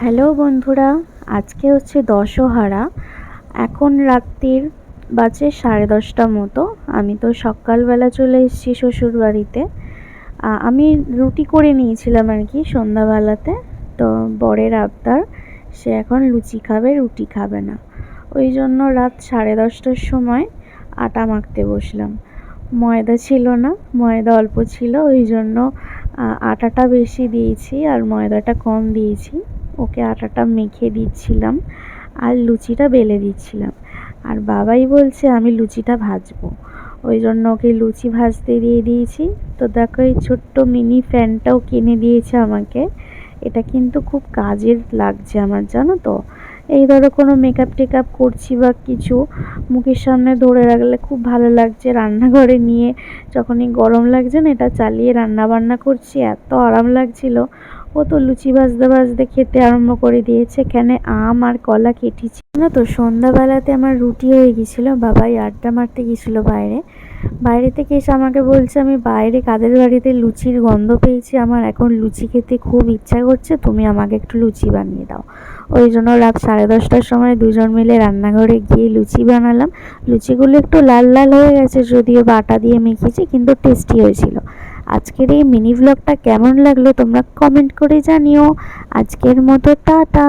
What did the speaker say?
Hello বন্ধুরা, আজকে হচ্ছে দশহারা। এখন রাত্রির বাজে 10:30 মতো। আমি তো সকালবেলা চলে এসেছি শ্বশুর বাড়িতে। আমি রুটি করে নিয়েছিলাম আর কি সন্ধ্যাবেলাতে। তো বরের আবদার, সে এখন লুচি খাবে, রুটি খাবে না। ওই জন্য রাত 10:30টার সময় আটা মাখতে বসলাম। ময়দা ছিল না, ময়দা অল্প ছিল, ওই জন্য আটাটা বেশি দিয়েছি আর ময়দাটা কম দিয়েছি। ওকে আটাটা মেখে দিচ্ছিলাম আর লুচিটা বেলে দিচ্ছিলাম। আর বাবাই বলছে আমি লুচিটা ভাজবো, ওই জন্য ওকে লুচি ভাজতে দিয়ে দিয়েছি। তো দেখো, এই ছোট্ট মিনি ফ্যানটাও কিনে দিয়েছে আমাকে। এটা কিন্তু খুব কাজের লাগছে আমার, জানো তো। এই ধরো কোনো মেকআপ টেকআপ করছি বা কিছু মুখের সামনে ধরে রাখলে খুব ভালো লাগছে। রান্নাঘরে নিয়ে যখনই গরম লাগছে না, এটা চালিয়ে রান্না বান্না করছি, এত আরাম লাগছিল। ও তো লুচি ভাজতে ভাজতে খেতে আরম্ভ করে দিয়েছে। এখানে আম আর কলা কেটেছি না। তো সন্ধ্যাবেলাতে আমার রুটি হয়ে গেছিলো, বাবাই আড্ডা মারতে গেছিলো বাইরে থেকে এসে আমাকে বলছে আমি বাইরে কাদের বাড়িতে লুচির গন্ধ পেয়েছি, আমার এখন লুচি খেতে খুব ইচ্ছা করছে, তুমি আমাকে একটু লুচি বানিয়ে দাও। ওই জন্য রাত 10:30টার সময় দুজন মিলে রান্নাঘরে গিয়ে লুচি বানালাম। লুচিগুলো একটু লাল লাল হয়ে গেছে, যদিও বাটা দিয়ে মেখেছি, কিন্তু টেস্টি হয়েছিল। আজকের এই মিনি ব্লগটা কেমন লাগলো তোমরা কমেন্ট করে জানিও। আজকের মতো টাটা।